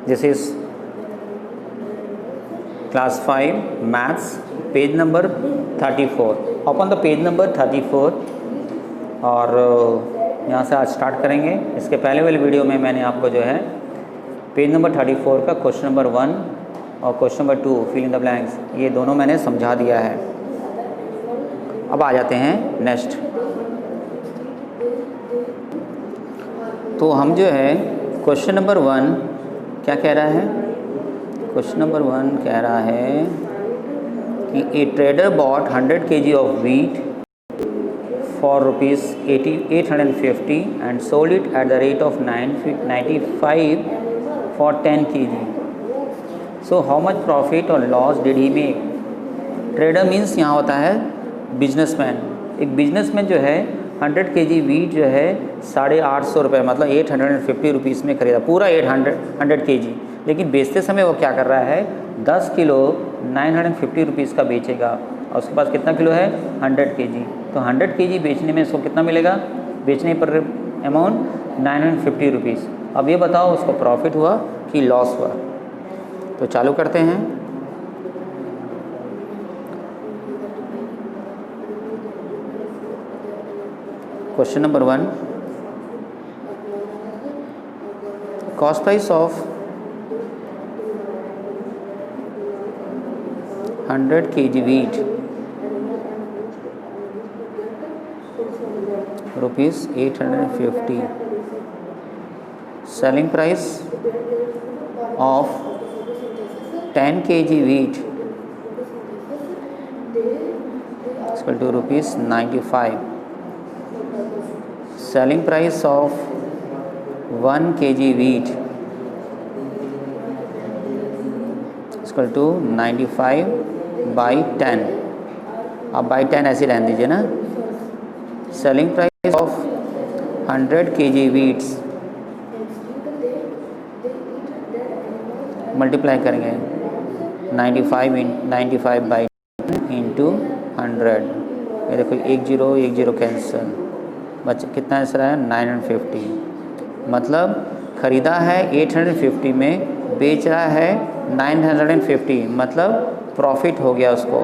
This is class 5 maths, page number 34। Open the page number 34 और यहाँ से आज स्टार्ट करेंगे। इसके पहले वाली वीडियो में मैंने आपको जो है पेज नंबर 34 का क्वेश्चन नंबर 1 और question number 2 fill in the blanks ये दोनों मैंने समझा दिया है। अब आ जाते हैं नेक्स्ट। तो हम जो है क्वेश्चन नंबर 1 क्या कह रहा है? क्वेश्चन नंबर 1 कह रहा है कि a trader bought 100 kg of wheat for ₹850 and sold it at the rate of 95 for 10 kg। So how much profit और loss did he make? Trader means यहाँ होता है बिजनेसमैन। एक बिजनेसमैन जो है 100 kg वीट जो है 850 रुपये मतलब 850 रुपीज़ में खरीदा, पूरा 100 kg। लेकिन बेचते समय वो क्या कर रहा है, 10 किलो 950 रुपीज़ का बेचेगा और उसके पास कितना किलो है, 100 kg। तो 100 kg बेचने में इसको कितना मिलेगा, बेचने पर अमाउंट 950 रुपीज़। अब ये बताओ उसको प्रॉफिट हुआ कि लॉस हुआ? तो चालू करते हैं। Question number 1, cost price of 100 kg wheat ₹850। Selling price of 10 kg wheat equal to ₹95। Selling price of 1 kg wheat equal to 95 by 10। अब बाई 10 ऐसे रहने दीजिए ना। Selling price of 100 kg wheats multiply करेंगे 95 बाई इंटू 100। ये देखो 1 0 cancel, बच्चे कितना आंसर आया, 950। मतलब ख़रीदा है 850 में, बेच रहा है 950, मतलब प्रॉफिट हो गया उसको।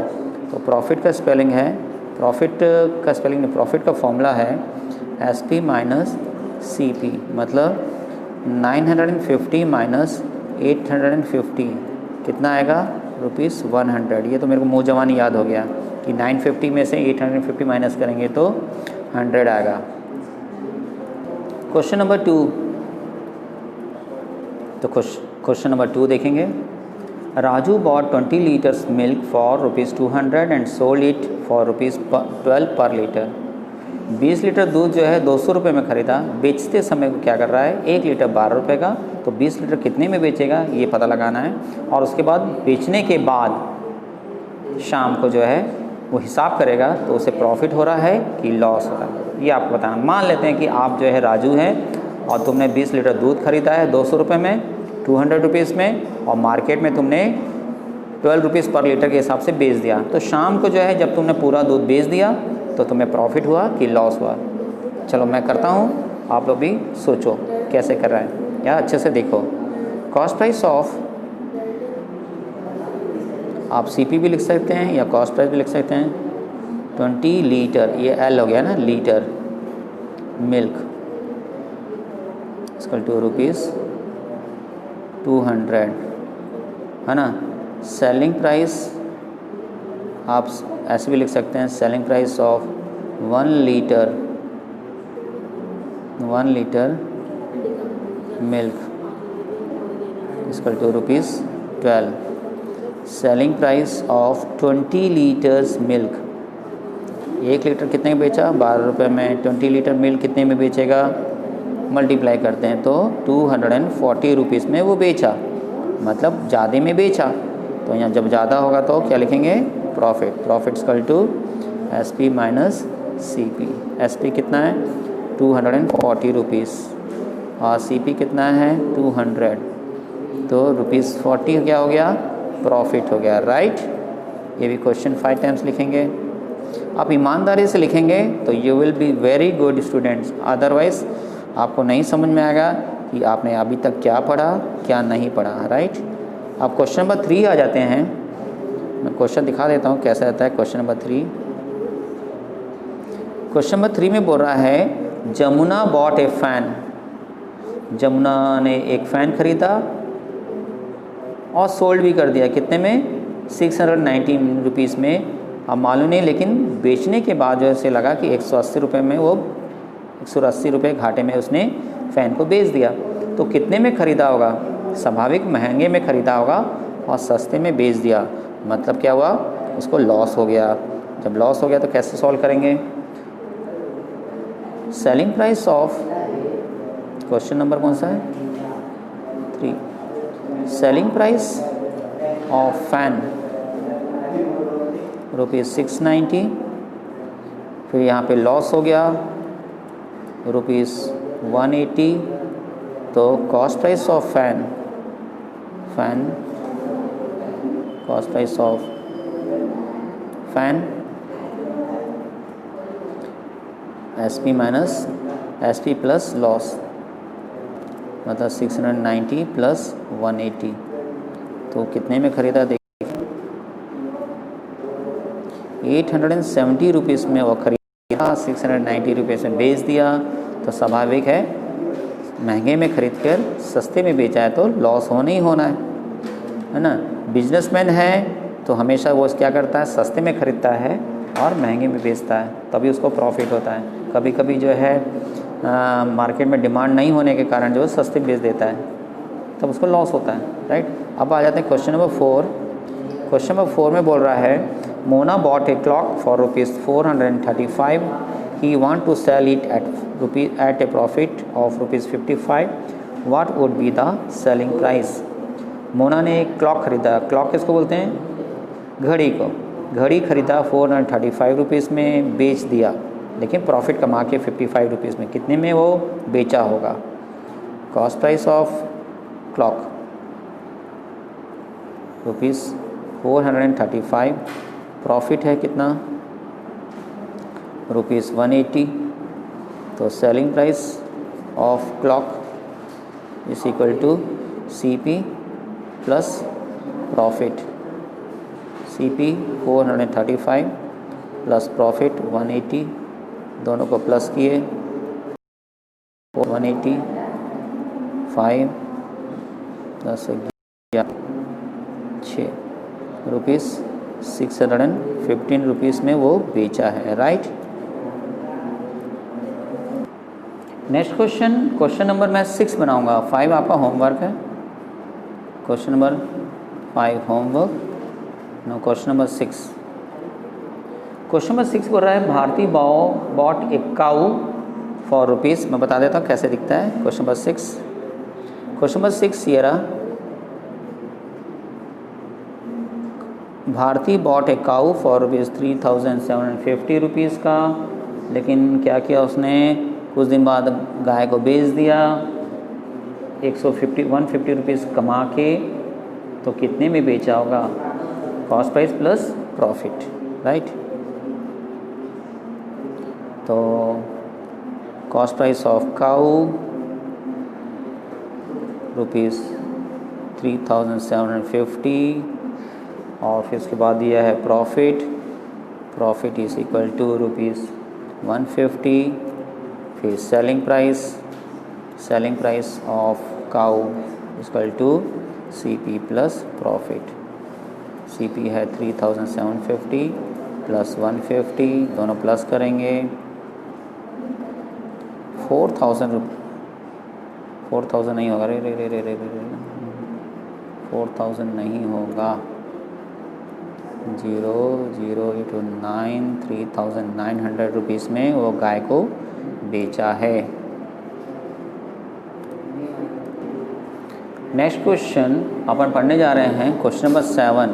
तो प्रॉफिट का स्पेलिंग है, प्रॉफिट का फॉर्मूला है SP माइनस CP। मतलब 950 माइनस 850 कितना आएगा, ₹100। ये तो मेरे को मुँह जवानी याद हो गया कि 950 में से 850 माइनस करेंगे तो 100 आएगा। क्वेश्चन नंबर 2, तो क्वेश्चन नंबर 2 देखेंगे। Raju bought 20 litres milk for ₹200 and sold it for ₹12 per litre. 20 litre दूध जो है 200 रुपये में ख़रीदा, बेचते समय को क्या कर रहा है, 1 लीटर 12 रुपये का। तो 20 लीटर कितने में बेचेगा ये पता लगाना है। और उसके बाद बेचने के बाद शाम को जो है वो हिसाब करेगा तो उसे प्रॉफिट हो रहा है कि लॉस हो रहा है, ये आपको बताना। मान लेते हैं कि आप जो है राजू हैं और तुमने 20 लीटर दूध ख़रीदा है 200 रुपये में, 200 रुपीज़ में, और मार्केट में तुमने 12 रुपीज़ पर लीटर के हिसाब से बेच दिया। तो शाम को जो है जब तुमने पूरा दूध बेच दिया तो तुम्हें प्रॉफिट हुआ कि लॉस हुआ? चलो मैं करता हूँ, आप लोग भी सोचो कैसे कर रहा है, या अच्छे से देखो। कॉस्ट प्राइस ऑफ, आप CP भी लिख सकते हैं या कॉस्ट प्राइस भी लिख सकते हैं। 20 लीटर, ये L हो गया ना, लीटर मिल्क इक्वल टू ₹200 है ना। सेलिंग प्राइस आप ऐसे भी लिख सकते हैं, selling price of 1 litre milk equal to ₹12। Selling price of 20 litres milk, 1 litre कितने में बेचा, 12 रुपये में। 20 लीटर मिल्क कितने में बेचेगा, मल्टीप्लाई करते हैं तो 240 रुपीज़ में वो बेचा, मतलब ज़्यादा में बेचा। तो यहाँ जब ज़्यादा होगा तो क्या लिखेंगे, profit equal to SP minus CP। SP कितना है, 240 रुपीज़ और CP कितना है, 200। तो ₹40 क्या हो गया, प्रॉफिट हो गया, राइट। ये भी क्वेश्चन 5 टाइम्स लिखेंगे। आप ईमानदारी से लिखेंगे तो you will be very good students. Otherwise आपको नहीं समझ में आएगा कि आपने अभी तक क्या पढ़ा क्या नहीं पढ़ा, राइट। अब क्वेश्चन नंबर 3 आ जाते हैं। मैं क्वेश्चन दिखा देता हूँ कैसा रहता है क्वेश्चन नंबर 3। क्वेश्चन नंबर 3 में बोल रहा है जमुना बॉट ए फ़ैन। जमुना ने एक फ़ैन खरीदा और सोल्ड भी कर दिया, कितने में, 690 रुपीज़ में। अब मालूम नहीं, लेकिन बेचने के बाद जो है लगा कि 180 रुपये में, वो 180 रुपये घाटे में उसने फ़ैन को बेच दिया। तो कितने में ख़रीदा होगा, स्वाभाविक महंगे में ख़रीदा होगा और सस्ते में बेच दिया, मतलब क्या हुआ, उसको लॉस हो गया। जब लॉस हो गया तो कैसे सॉल्व करेंगे, selling price of, question number कौन सा है, 3, सेलिंग प्राइस ऑफ फ़ैन ₹690, फिर यहाँ पे लॉस हो गया ₹180, तो cost price of fan cost price of fan SP minus SP plus loss, मतलब 690 प्लस 180, तो कितने में ख़रीदा, देखिए 870 रुपीज़ में वो ख़रीदा, 690 रुपीज़ में बेच दिया। तो स्वाभाविक है महंगे में ख़रीद कर सस्ते में बेचा है तो लॉस होना ही होना है ना। बिजनेसमैन है तो हमेशा वो क्या करता है, सस्ते में ख़रीदता है और महंगे में बेचता है, तभी उसको प्रॉफिट होता है। कभी कभी जो है मार्केट में डिमांड नहीं होने के कारण जो है सस्ते बेच देता है, तब उसको लॉस होता है, राइट। अब आ जाते हैं क्वेश्चन नंबर 4। क्वेश्चन नंबर 4 में बोल रहा है Mona bought a clock for ₹435, he want to sell it at a profit of ₹55, what would be the selling price. Mona ने एक क्लॉक ख़रीदा, क्लॉक किसको बोलते हैं, घड़ी को। घड़ी ख़रीदा 435 रुपीज़ में, बेच दिया, लेकिन प्रॉफिट कमा के 55 रुपीज़ में, कितने में वो बेचा होगा, cost price of clock ₹435, profit है कितना, ₹180, तो selling price of clock is equal to CP plus profit. CP 435 plus profit 180, दोनों को प्लस किए, 180 5 10 6 रुपीज़ 615 रुपीज़ में वो बेचा है, राइट। नेक्स्ट क्वेश्चन नंबर मैं 6 बनाऊंगा, 5 आपका होमवर्क है। Question number 5 homework, no question number 6। Question number 6 बोल रहा है Bharti bought a cow for rupees. मैं बता देता हूँ कैसे दिखता है क्वेश्चन नंबर 6। क्वेश्चन नंबर 6 ये रहा, Bharti bought a cow for ₹3,750 rupees का, लेकिन क्या किया उसने, कुछ दिन बाद गाय को बेच दिया 150 रुपीज़ कमा के, तो कितने में बेचा होगा, cost price plus profit, right. तो कॉस्ट प्राइस ऑफ काऊ ₹3,750 और फिर उसके बाद दिया है प्रॉफिट इज इक्वल टू ₹150, फिर selling price of cow equal to CP plus profit. CP है 3,750 प्लस 150, दोनों प्लस करेंगे 4,000 नहीं होगा, रे 4,000 नहीं होगा, 0,089 3,900 रुपीज़ में वो गाय को बेचा है। नेक्स्ट क्वेश्चन अपन पढ़ने जा रहे हैं, क्वेश्चन नंबर 7।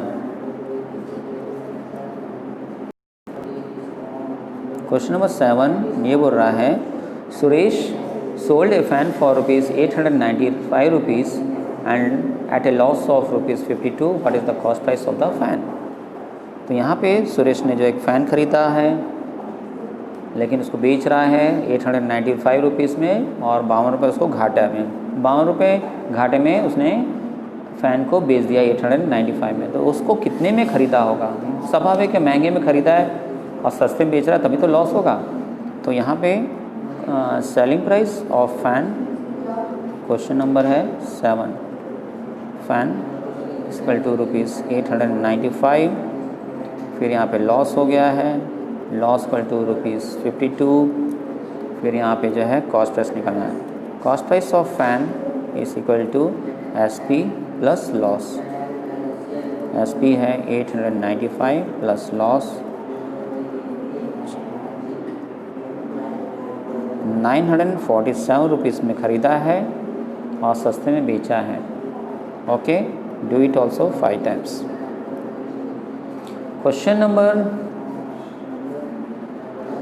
क्वेश्चन नंबर 7 ये बोल रहा है Suresh sold a fan for ₹895 and at a loss of ₹52, what is the cost price of the fan. तो यहाँ पे सुरेश ने जो एक फ़ैन ख़रीदा है, लेकिन उसको बेच रहा है 895 रुपीज़ में और 52 रुपये उसको घाटा में। ₹52 घाटे में उसने फ़ैन को बेच दिया 895 में, तो उसको कितने में ख़रीदा होगा? स्वाभाविक है, महंगे में ख़रीदा है और सस्ते में बेच रहा है, तभी तो लॉस होगा। तो यहाँ पे selling price of fan, question number है 7, फ़ैन इक्वल टू ₹895। फिर यहाँ पे लॉस हो गया है, लॉस इक्वल टू ₹52। फिर यहाँ पे जो है कॉस्ट प्राइस निकालना है। Cost price of fan is equal to SP plus loss. SP है 895 प्लस लॉस 947 रुपीज़ में ख़रीदा है और सस्ते में बेचा है। Okay, do it also 5 times. Question number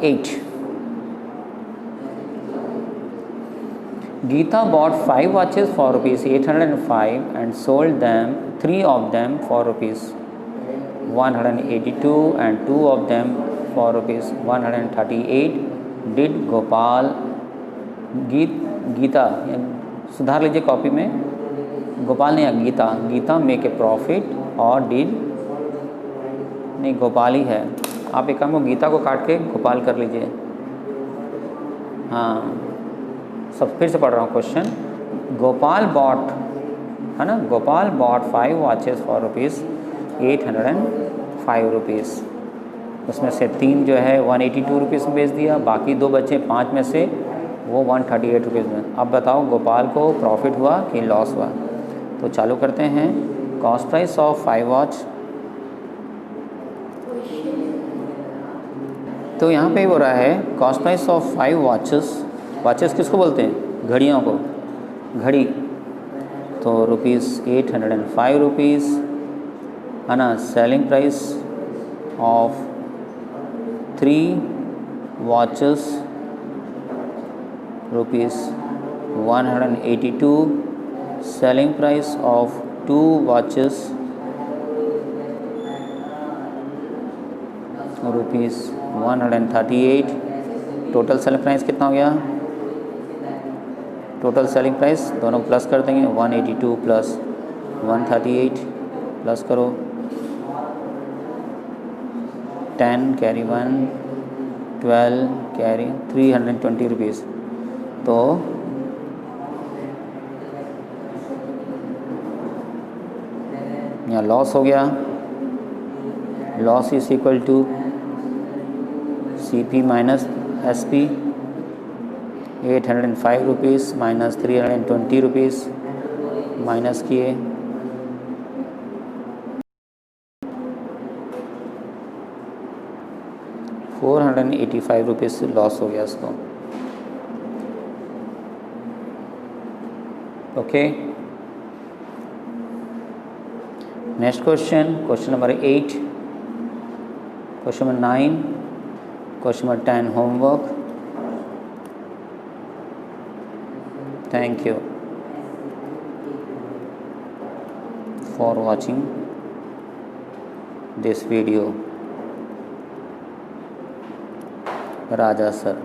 8, Geeta bought 5 watches for ₹805 and sold them 3 of them for ₹182 and 2 of them for ₹138. Did Gopal Gita सुधार लीजिए कॉपी में, गोपाल ने गीता मेक ए प्रॉफिट और डिड नहीं, गोपाल ही है। आप एक काम को गीता को काट के गोपाल कर लीजिए। हाँ, सब फिर से पढ़ रहा हूँ क्वेश्चन। गोपाल बॉट, है ना, गोपाल बॉट 5 वॉचेस फॉर ₹805। उसमें से 3 जो है 182 रुपीज़ में बेच दिया, बाकी 2 बचे 5 में से वो 138 रुपीज़ में। अब बताओ गोपाल को प्रॉफिट हुआ कि लॉस हुआ? तो चालू करते हैं। कॉस्ट प्राइस ऑफ 5 वॉच, तो यहाँ पे हो रहा है cost price of 5 watches. Watches किसको बोलते हैं? घड़ियों को, घड़ी। तो ₹805 है ना। Selling price of 3 watches ₹182। Selling price of 2 watches ₹138। Total selling price कितना हो गया? टोटल सेलिंग प्राइस दोनों प्लस कर देंगे, 182 प्लस 138 प्लस करो, 10 कैरी 1, 12 कैरी 320 रुपीज़। तो यहाँ लॉस हो गया। Loss is equal to CP minus SP, 805 rupees minus 320 rupees minus किए, ₹485 लॉस हो गया इसको। Okay, next question, question number 8, question number 9, question number 10 homework. Thank you for watching this video. Raja sir.